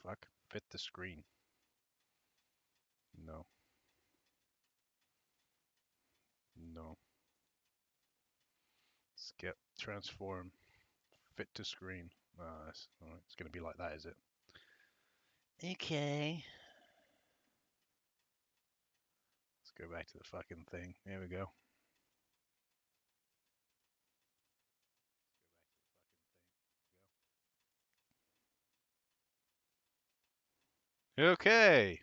fuck? Fit the screen. No. No. Skip. Transform. Fit to screen. It's going to be like that, is it? Okay. Let's go back to the fucking thing. There we go. Okay.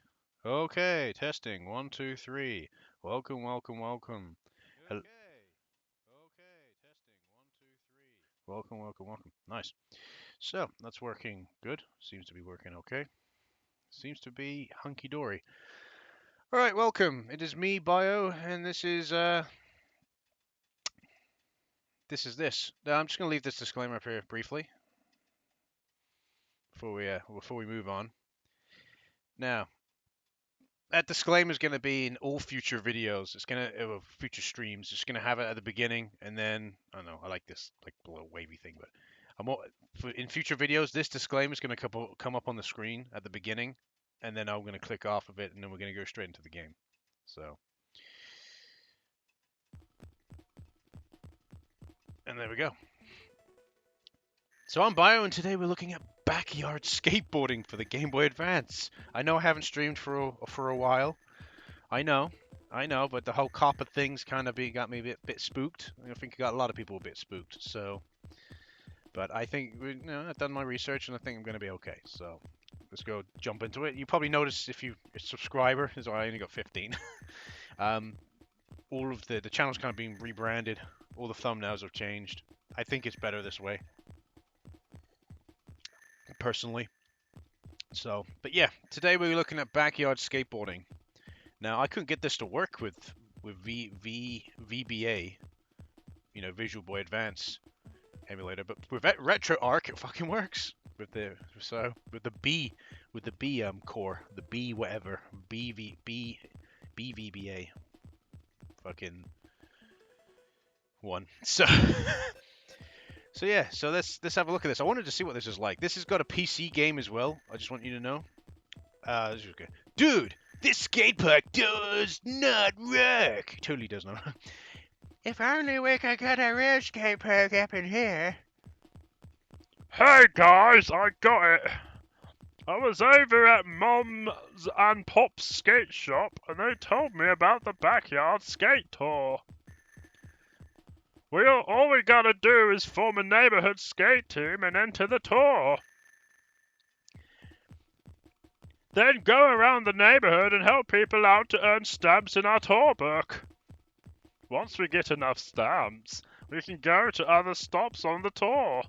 Okay. Testing. 1, 2, 3. Welcome, welcome, welcome. Okay. Okay. Testing. 1, 2, 3. Welcome, welcome, welcome. Nice. So that's working good. Seems to be working okay. Seems to be hunky dory. All right, welcome. It is me, Bio, and this is this. Now, I'm just gonna leave this disclaimer up here briefly before we move on. Now, that disclaimer is gonna be in all future videos. It's gonna future streams. It's gonna have it at the beginning, and then I don't know. I like this like little wavy thing, but in future videos, this disclaimer is gonna come up on the screen at the beginning, and then I'm gonna click off of it, and then we're gonna go straight into the game. So. And there we go. So I'm Bio, and today we're looking at backyard skateboarding for the Game Boy Advance. I know I haven't streamed for a while. I know, but the whole copper thing's kind of got me a bit spooked. I think it got a lot of people a bit spooked. So, but I think I've done my research, and I think I'm gonna be okay. So let's go jump into it. You probably noticed if you're a subscriber, is I only got 15. All of the channel's kind of being rebranded. All the thumbnails have changed. I think it's better this way, personally. So, but yeah, today we're looking at backyard skateboarding. Now, I couldn't get this to work with VBA, Visual Boy Advance emulator, but with RetroArch it fucking works. With the B core, the B whatever, BVBA fucking one. So So yeah, so let's have a look at this. I wanted to see what this is like. This has got a PC game as well. I just want you to know. This is good. Dude, this skate park does not work. Totally does not. If only we could get a real skate park up in here. Hey guys, I got it. I was over at Mom's and Pop's skate shop and they told me about the backyard skate tour. All we gotta do is form a neighborhood skate team and enter the tour. Then go around the neighborhood and help people out to earn stamps in our tour book. Once we get enough stamps, we can go to other stops on the tour.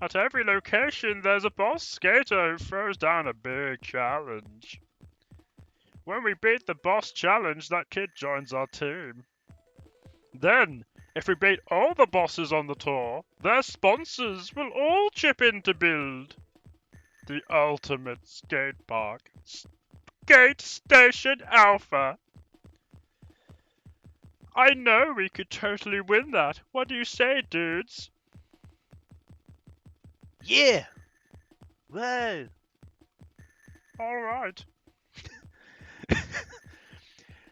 At every location, there's a boss skater who throws down a big challenge. When we beat the boss challenge, that kid joins our team. Then, if we beat all the bosses on the tour, their sponsors will all chip in to build the ultimate skate park. Skate Station Alpha. I know we could totally win that. What do you say, dudes? Yeah. Whoa. All right.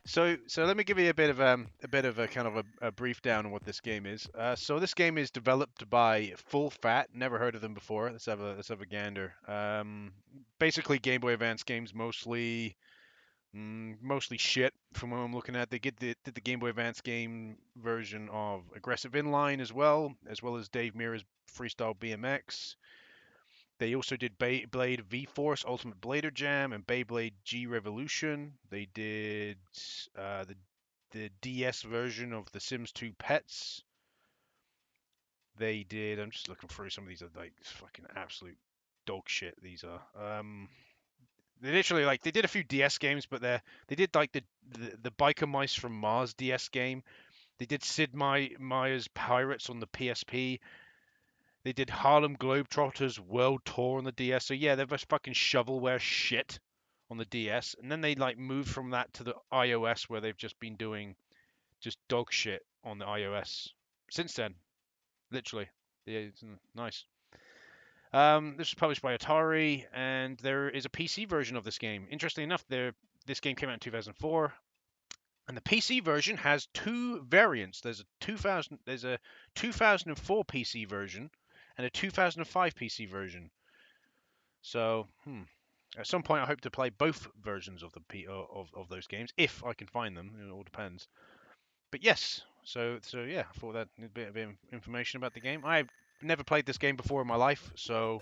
So let me give you a bit of a kind of a brief down on what this game is. So this game is developed by Full Fat. Never heard of them before. Let's have a gander. Basically Game Boy Advance games mostly shit from what I'm looking at. They did the Game Boy Advance game version of Aggressive Inline as well as Dave Mirra's Freestyle BMX. They also did Beyblade V-Force Ultimate Blader Jam and Beyblade G Revolution. They did the DS version of The Sims 2 Pets. They did. I'm just looking through some of these are like fucking absolute dog shit. These are. They literally they did a few DS games, but they did like the Biker Mice from Mars DS game. They did Sid Meier's Pirates on the PSP. They did Harlem Globetrotters World Tour on the DS. So yeah, they're just fucking shovelware shit on the DS. And then they moved from that to the iOS where they've just been doing just dog shit on the iOS since then. Literally. Yeah, it's nice. This was published by Atari, and there is a PC version of this game. Interestingly enough, this game came out in 2004, and the PC version has two variants. There's a 2004 PC version and a 2005 PC version. So, at some point, I hope to play both versions of of those games if I can find them. It all depends. But yes, so yeah, I thought that a bit of information about the game. I've never played this game before in my life, so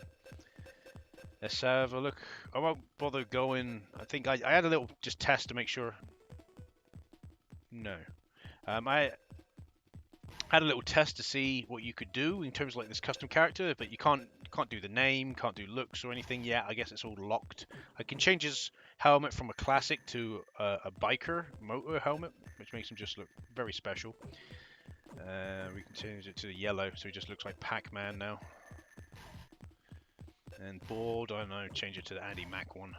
let's have a look. I won't bother going. I think I had a little just test to make sure. No. I had a little test to see what you could do in terms of like this custom character, but you can't do the name, can't do looks or anything yet. I guess it's all locked. I can change his helmet from a classic to a biker motor helmet, which makes him just look very special. We can change it to yellow, so he just looks like Pac-Man now. And board, I don't know, change it to the Andy Mac one.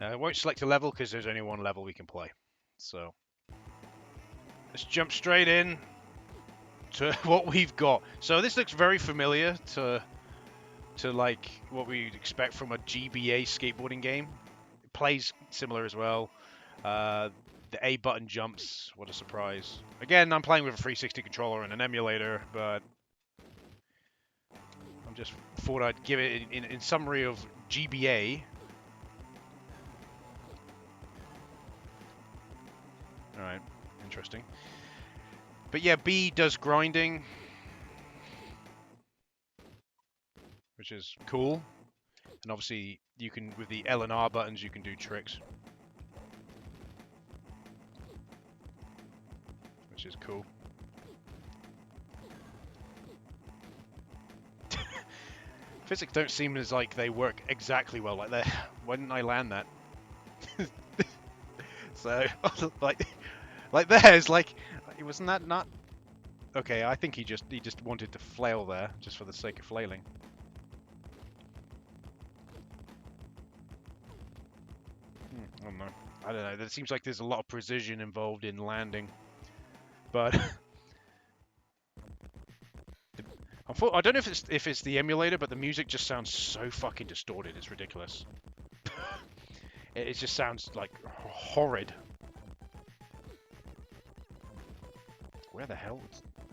I won't select a level because there's only one level we can play. So let's jump straight in to what we've got. So this looks very familiar to like what we'd expect from a GBA skateboarding game. It plays similar as well. The A button jumps, what a surprise. Again, I'm playing with a 360 controller and an emulator, but I just thought I'd give it in summary of GBA. Alright, interesting. But yeah, B does grinding, which is cool. And obviously, you can, with the L and R buttons, you can do tricks, which is cool. Physics don't seem as like they work exactly well. Like, why didn't I land that? So, like there's like, wasn't that not? Okay, I think he just wanted to flail there just for the sake of flailing. I don't know. It seems like there's a lot of precision involved in landing, but I don't know if it's the emulator, but the music just sounds so fucking distorted. It's ridiculous. It just sounds like horrid. Where the hell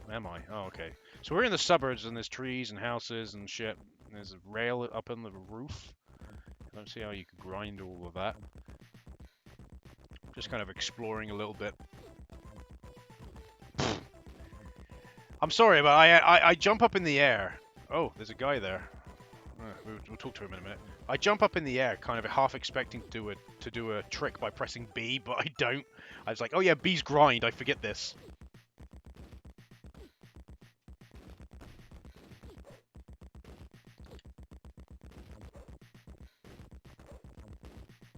am I? Oh, okay. So we're in the suburbs, and there's trees and houses and shit. And there's a rail up on the roof. I don't see how you could grind all of that. Just kind of exploring a little bit. I'm sorry, but I jump up in the air. Oh, there's a guy there. We'll talk to him in a minute. I jump up in the air, kind of half expecting to do a trick by pressing B, but I don't. I was like, oh yeah, B's grind. I forget this.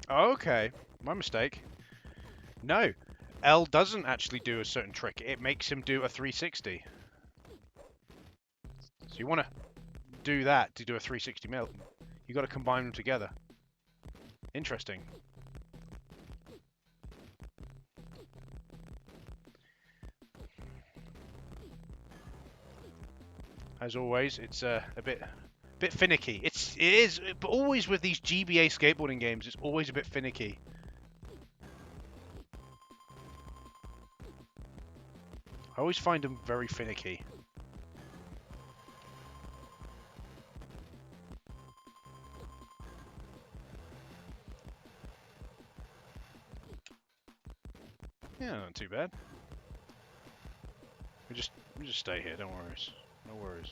Okay, my mistake. No, L doesn't actually do a certain trick. It makes him do a 360. So you want to do that to do a 360 mil. You got to combine them together. Interesting. As always, it's a bit finicky. It is, but always with these GBA skateboarding games, it's always a bit finicky. I always find them very finicky. Yeah, not too bad. We just stay here. Don't worry. No worries.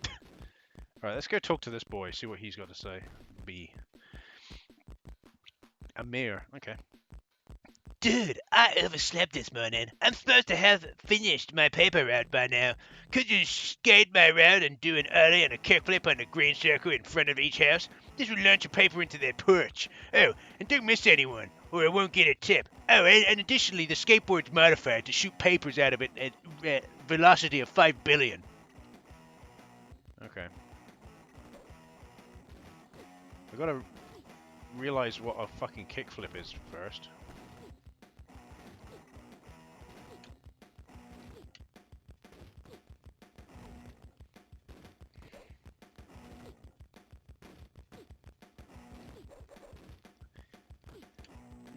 All right, let's go talk to this boy. See what he's got to say. B. Amir. Okay. Dude, I overslept this morning. I'm supposed to have finished my paper route by now. Could you skate my route and do an ollie and a kickflip on the green circle in front of each house? This will launch a paper into their porch. Oh, and don't miss anyone, or I won't get a tip. Oh, and additionally, the skateboard's modified to shoot papers out of it at a velocity of 5 billion. Okay. We've got to realize what a fucking kickflip is first.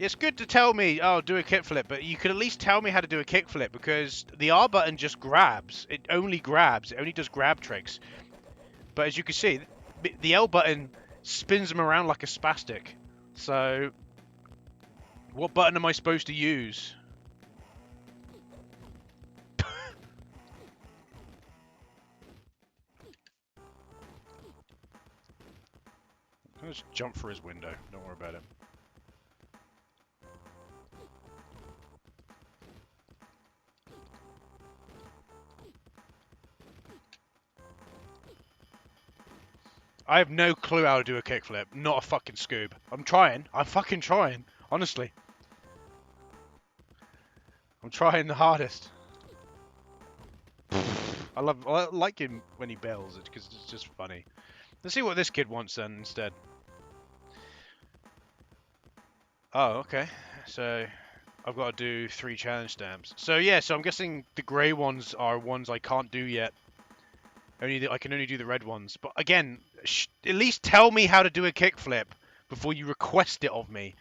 It's good to tell me, oh, do a kickflip, but you could at least tell me how to do a kickflip, because the R button just grabs. It only grabs. It only does grab tricks. But as you can see, the L button spins them around like a spastic. So, what button am I supposed to use? I'll just jump for his window. Don't worry about it. I have no clue how to do a kickflip. Not a fucking Scoob. I'm trying. I'm fucking trying. Honestly. I'm trying the hardest. I like him when he bails it because it's just funny. Let's see what this kid wants then instead. Oh, okay. So I've got to do 3 challenge stamps. So yeah, so I'm guessing the grey ones are ones I can't do yet. I can only do the red ones. But again, at least tell me how to do a kickflip before you request it of me.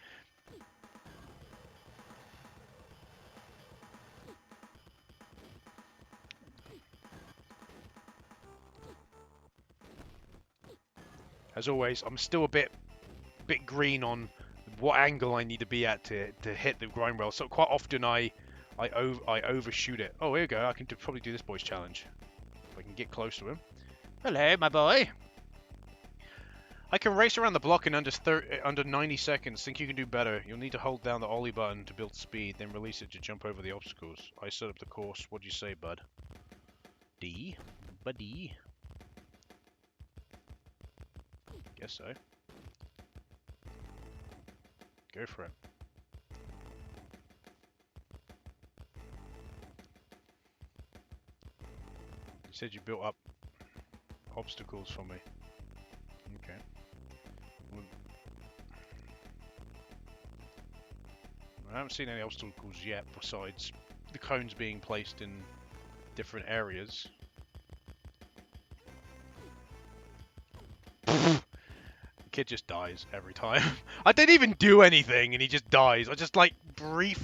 As always, I'm still a bit green on what angle I need to be at to hit the grind rail. So quite often I overshoot it. Oh, here we go. I can probably do this boy's challenge. If I can get close to him. Hello, my boy. I can race around the block in under 90 seconds. Think you can do better. You'll need to hold down the ollie button to build speed, then release it to jump over the obstacles. I set up the course. What do you say, bud? D? Buddy? Guess so. Go for it. You said you built up obstacles for me. Okay. Well, I haven't seen any obstacles yet besides the cones being placed in different areas. The kid just dies every time. I didn't even do anything and he just dies. I just like very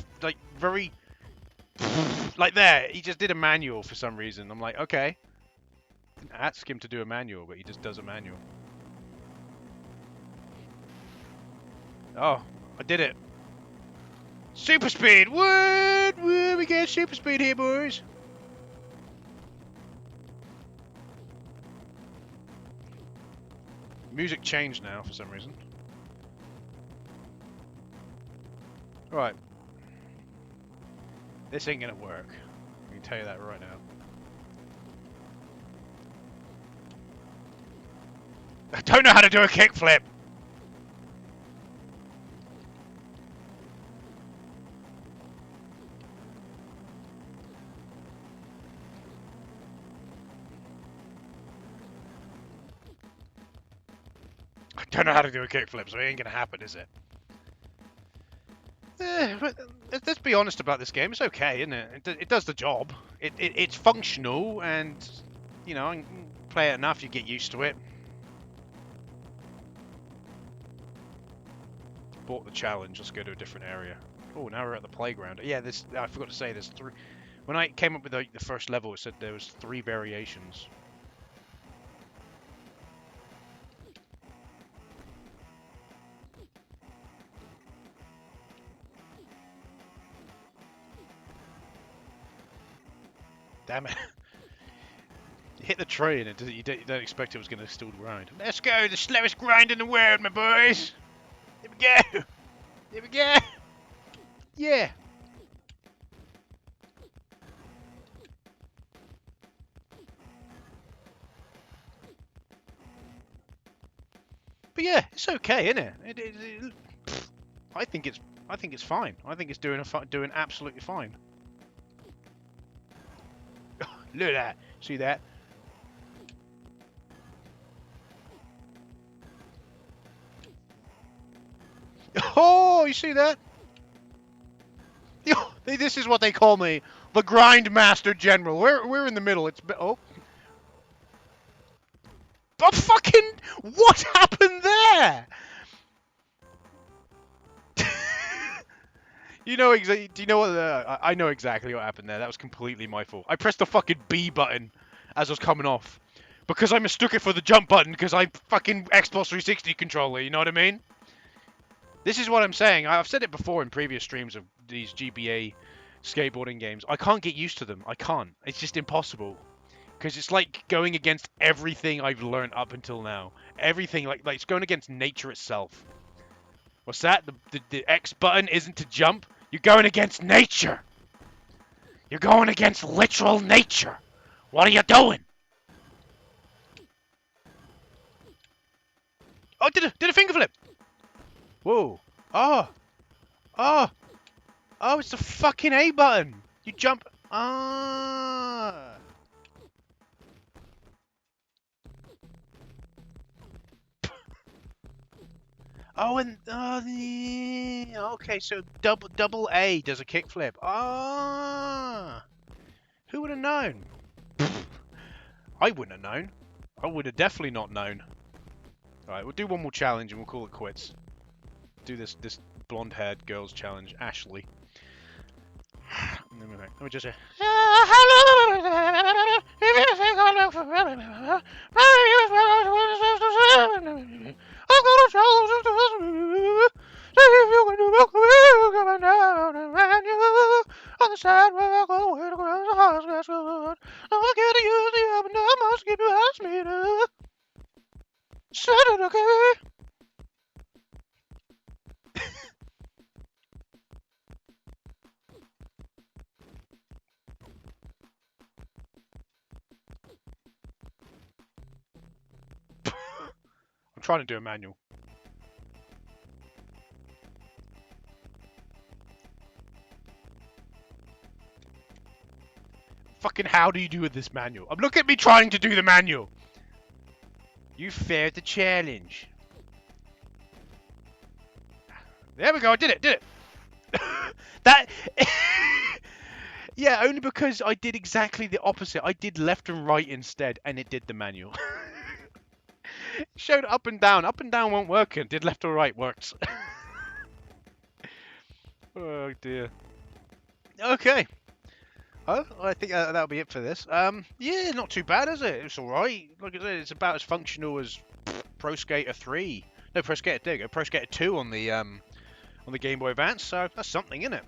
like there. He just did a manual for some reason. I'm like, okay. Didn't ask him to do a manual, but he just does a manual. Oh, I did it. Super speed! What? We get super speed here, boys. Music changed now for some reason. Right. This ain't gonna work. I can tell you that right now. I don't know how to do a kickflip! I don't know how to do a kickflip, so it ain't gonna happen, is it? But let's be honest about this game. It's okay, isn't it? It does the job. It's functional, and you know, play it enough, you get used to it. Bought the challenge. Let's go to a different area. Oh, now we're at the playground. Yeah, I forgot to say there's 3. When I came up with the first level, it said there was 3 variations. Damn it. You hit the tree and you don't expect it was going to still grind. Let's go, the slowest grind in the world, my boys. Here we go. Here we go. Yeah. But yeah, it's okay, isn't it? I think it's fine. I think it's doing absolutely fine. Look at that. See that? Oh, you see that? This is what they call me, the Grindmaster General. We're in the middle. Oh, fucking! What happened there? You know exactly. Do you know what? I know exactly what happened there. That was completely my fault. I pressed the fucking B button as I was coming off because I mistook it for the jump button because I'm fucking Xbox 360 controller. You know what I mean? This is what I'm saying. I've said it before in previous streams of these GBA skateboarding games. I can't get used to them. I can't. It's just impossible. Because it's like going against everything I've learned up until now. Everything, like it's going against nature itself. What's that? The X button isn't to jump? You're going against nature! You're going against literal nature! What are you doing? Oh, did a finger flip! Whoa. Oh! Oh! Oh, it's the fucking A button! You jump... Ah! Oh, and okay, so double A does a kickflip. Ah, who would have known? I wouldn't have known. I would have definitely not known. All right, we'll do one more challenge and we'll call it quits. Do this blonde-haired girl's challenge, Ashley. Let me just say. On the sidewalk, on the way to the house, good. I'm gonna use the oven, I must keep you ass meter. Said it okay. I'm trying to do a manual. Fucking how do you do with this manual? Look at me trying to do the manual. You failed the challenge. There we go, I did it. That... Yeah, only because I did exactly the opposite. I did left and right instead, and it did the manual. It showed up and down. Up and down won't work, and did left or right works. Oh dear. Okay. Oh, I think that'll be it for this. Yeah, not too bad, is it? It's all right. Like I said, it's about as functional as Pro Skater 3. No, Pro Skater. There you go. Pro Skater 2 on the Game Boy Advance. So that's something, isn't it?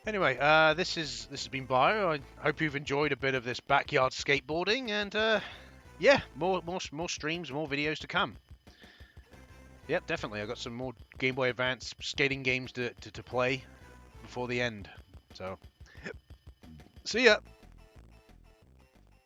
Anyway, this has been Bio. I hope you've enjoyed a bit of this backyard skateboarding, and yeah, more streams, more videos to come. Yep, definitely. I've got some more Game Boy Advance skating games to play before the end. So, see ya.